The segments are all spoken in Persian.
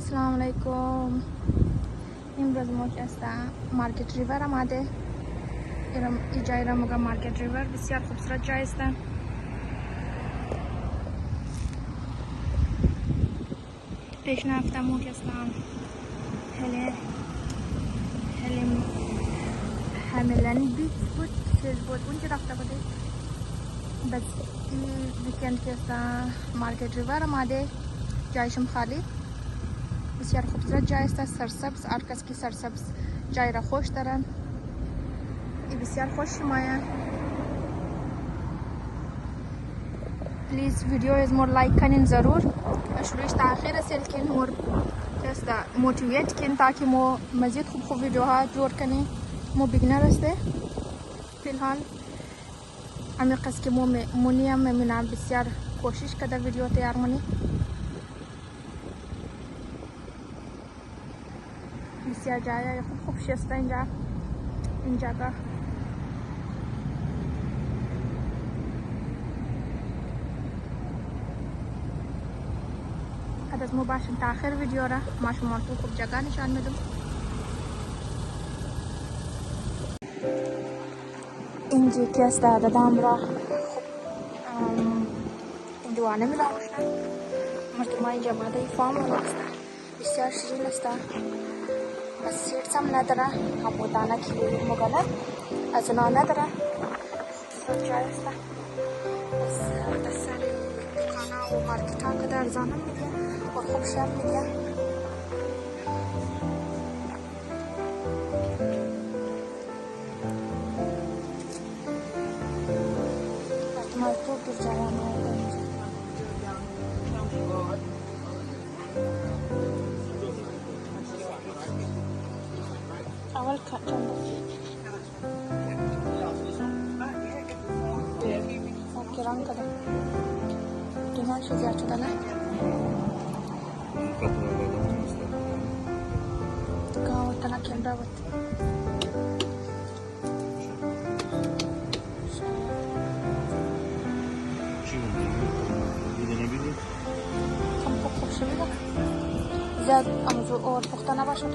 Assalamu alaikum. امروز ما که از مارکت ریور آمده. این جای را میگم مارکت ریور، بسیار خوبصورت جای است. پیش نرفتم ما که هستم همیلن بیچ بود، چیز بود اونجا رفته بوده. بس این ویکند که هستم مارکت ریور آمده، جایشم خالی. بسیار خوبصورت جای است، سرسبز. هر کس که سرسبز جای را خوش دارن، این بسیار خوش مایه. پلیز ویدیو از مور لایک کنین ضرور، شروعش تا آخر رسیل کن، مور جست موتیویت کن تاکه مو مزید خوب ویدیوها جور کنیم. مو بیگنر هسته فی الحال امی قصد که مو نیم میمونم بسیار کوشش کرده ویدیو تیار کنی. بسیار جای خوب شسته این جگه. از مو باشین تا آخر ویدیو را ما شما تو خوب جگه نشان میدم. اینجا که است دادم را خوب دوانه میلا باشن. مردم اینجا ماده فام است، بسیار شیرین است. بس سیرت هم نداره، همو دانه که مگله از اونا نداره. خوبصورت جای است. بس در سر دکانه و مارکت ها که در زانم میگه و خوب شب میگه. مردم تو دور جرام اول کچم kirang kada dengan sejak cedana kau tanah kenda buat kamu kok sebila zat amzu or puktana basho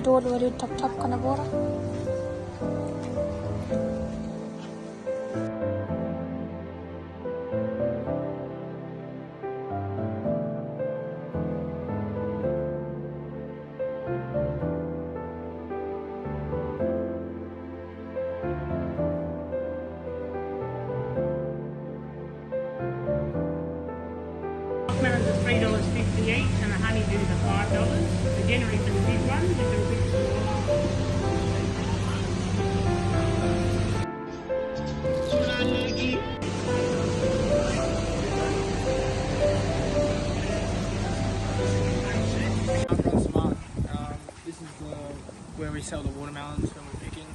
دول وريد تب كنا بورا Melons are $3.50 each, and the honeydews are $5. The generally for the big ones, if they're a bit smaller. This is where we sell the watermelons when we're picking.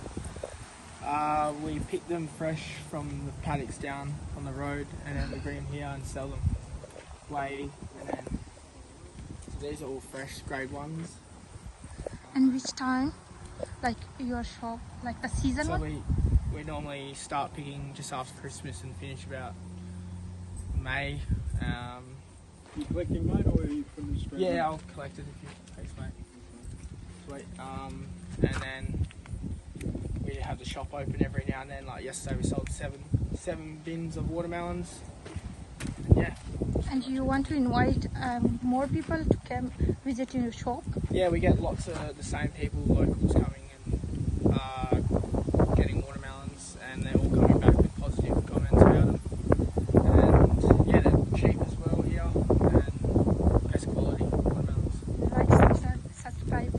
We pick them fresh from the paddocks down on the road, and then we bring them here and sell them. And then so these are all fresh grade ones. And which time, like your shop, like the season So one? we normally start picking just after Christmas and finish about May. You collecting, mate, or are you from the street? Yeah, I'll collect it if you thanks, mate. Sweet. And then we have the shop open every now and then. Like yesterday, we sold seven bins of watermelons. Yeah. And you want to invite more people to come visit your shop? Yeah, we get lots of the same people, locals coming and getting watermelons, and they're all coming back with positive comments about them. And yeah, they're cheap as well here, and best quality watermelons. Subscribe.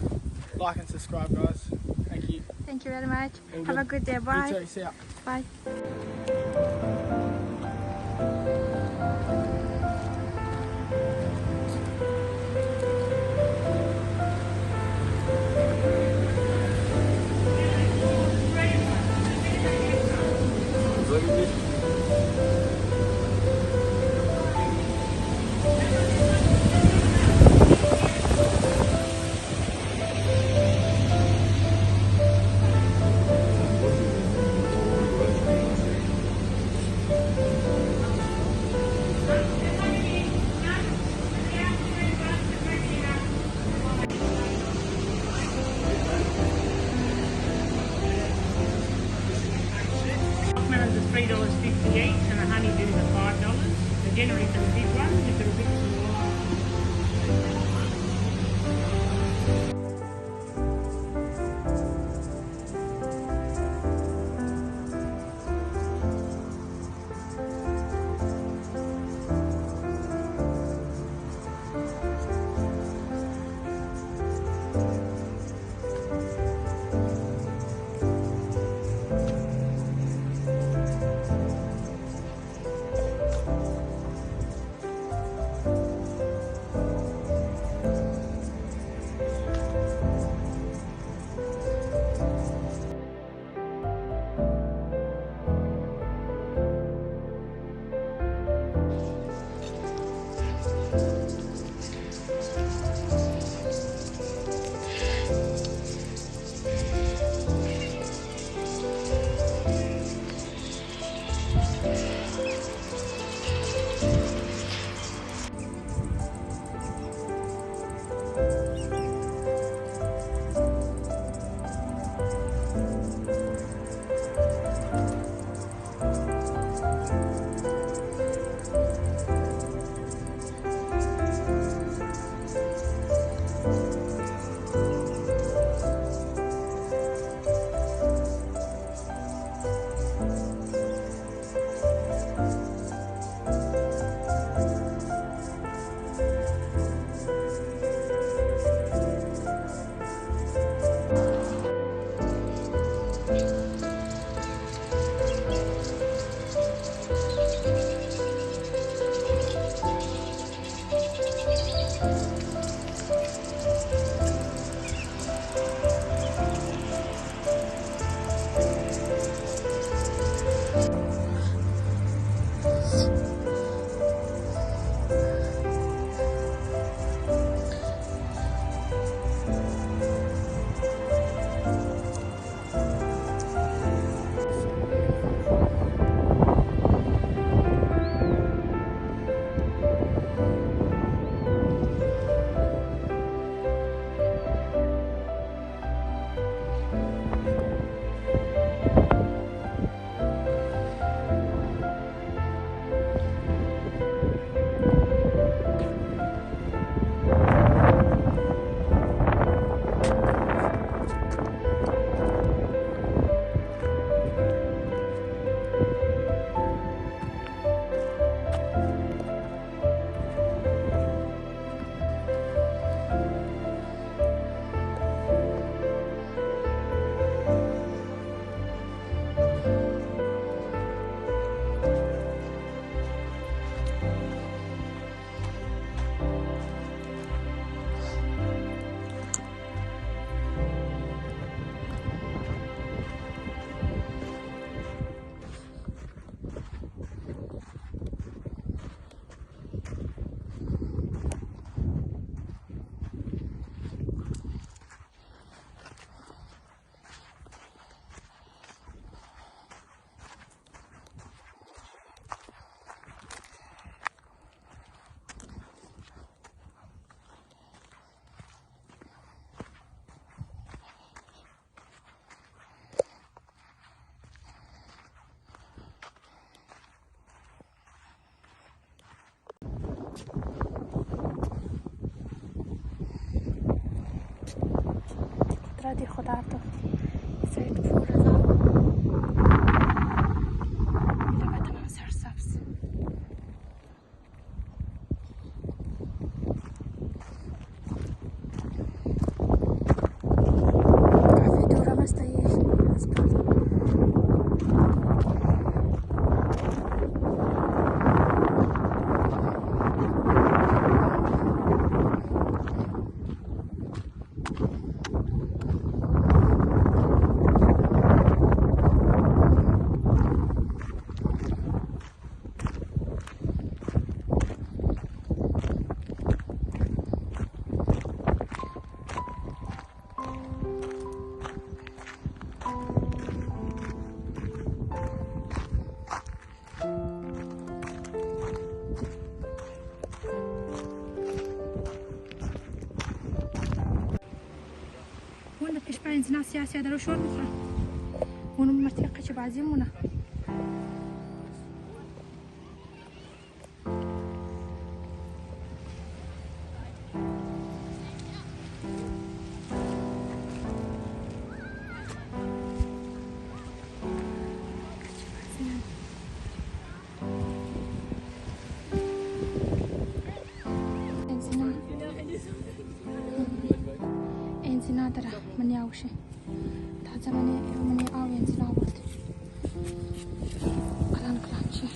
Like and subscribe, guys. Thank you. Thank you very much. All Have a good. good day. Bye. You too. See ya. Bye. January for the big ones, if it'll be smaller. قدرت خدا تو سرت فورزا لبتنا سرسبز काफी दूर रास्ता ये پنج ناس سیاسی دارو شور میخوره اونم مرتیقه چه بعضی مونه من ياوشي تحت من ياو ينزل عوض كلان شي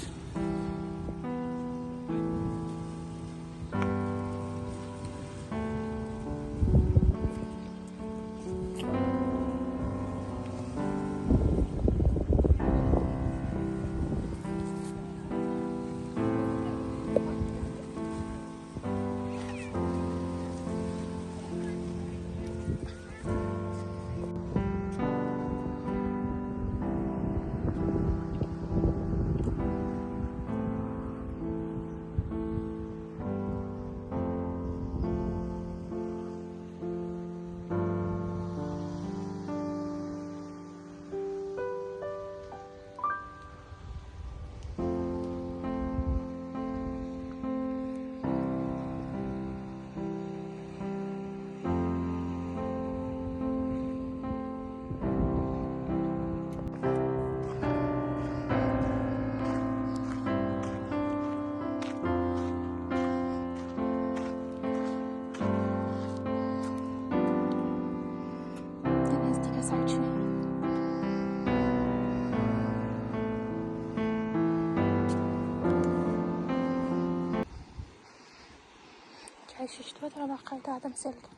شفتوا ترى بقيت هذا مسلك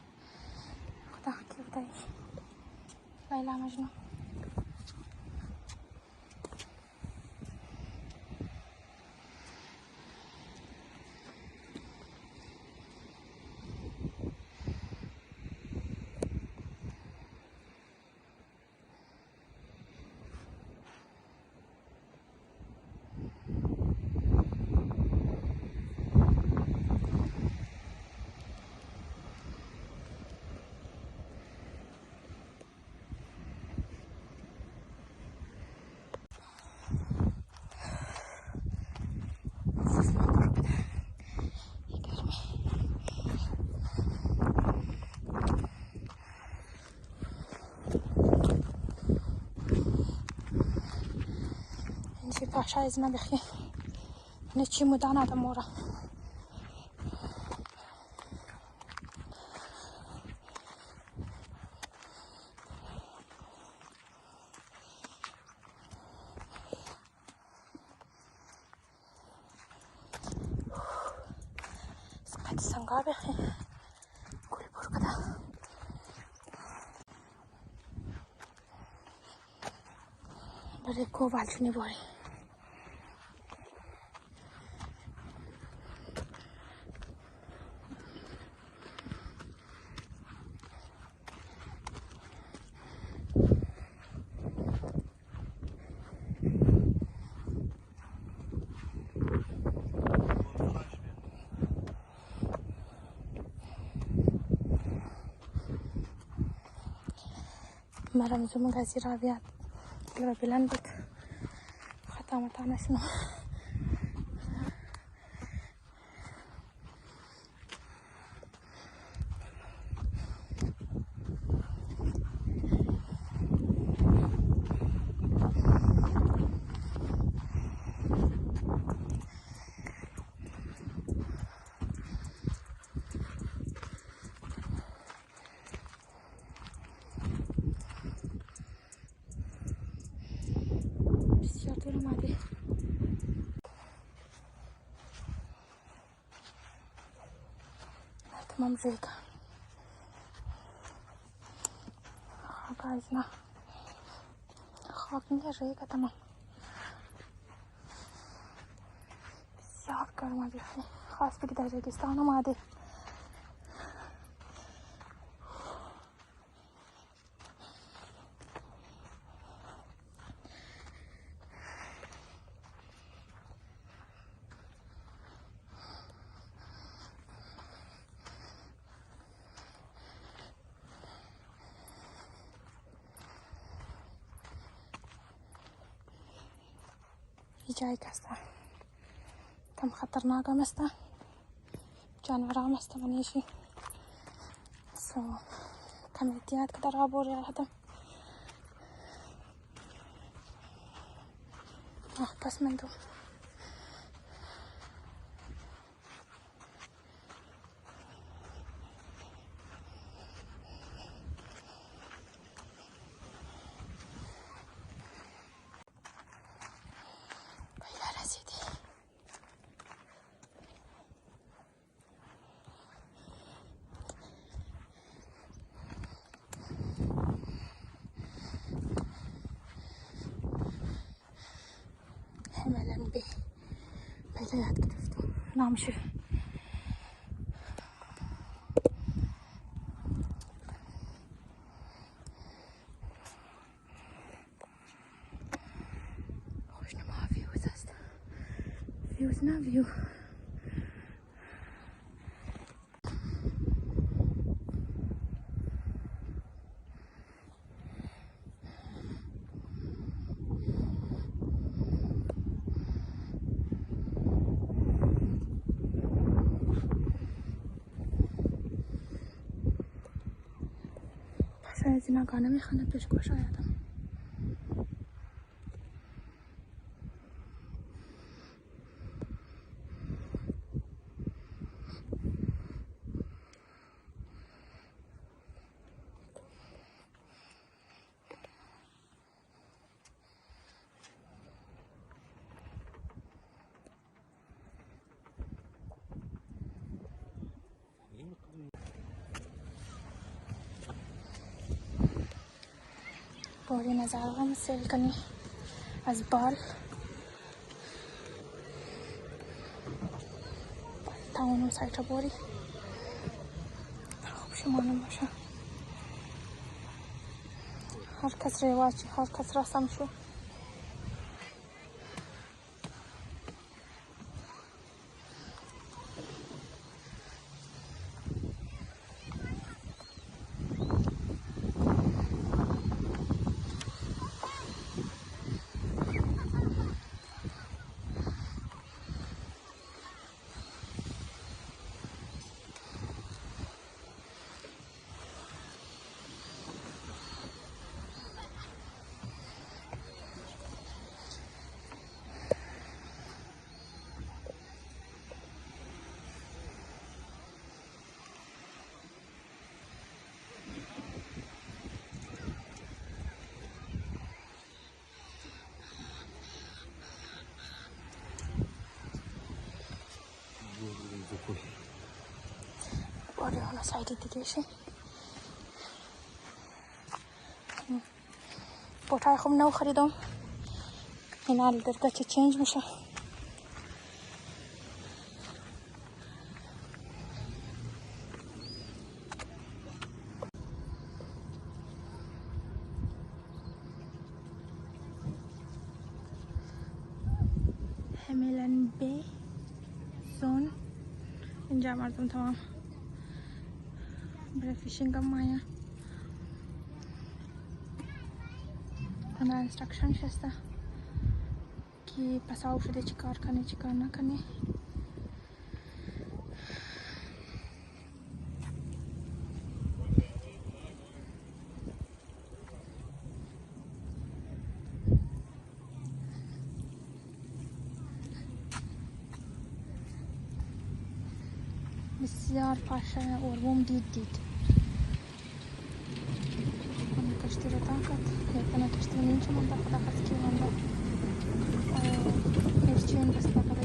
خد كيف داي ليلى مجنون عايز ما بخي نتشي مدانا دمورة سقعت السنقا بخي كل بركة بريكو بعلشني بوري مرة مزوم غازي رابيات لما بلندت ختامة عنا شنو تمام جيكا عايزنا خاطني جيكا تمام بسيار كرمة بيخي خاص بقدر جيكستان ومادي جاي كستا تم خطرناك مستا جانورا مستا منيشي تم احتياط كدر عبور يا هذا بس من دو هملن بی پیدا یاد گرفتم نامشو. خوشنما ویوز هست. ویوز نه ویو. شاید اینا گانه میخوانه پیشگاه شایدم. باری نظر هم سیل کنی از بال تمام سایت باری خوب شما نباشه. هر کس رواجی هر کس رسم شو. باری حالا سایت دیگه شیم. بوتای خوب نو خریدم. این حال درگاه چه چینج میشه. هملن بی زون اینجا مردم تمام برای فیشینگ هم مایا اون انسترکشن شسته که پس آو شده چی کار کنی چی کار نکنی. بسیار پاشه اروم دید من کشتی رو تاکت یکتنا کشتی نینچه من دا خدا خسکی من دا هرچی این بسته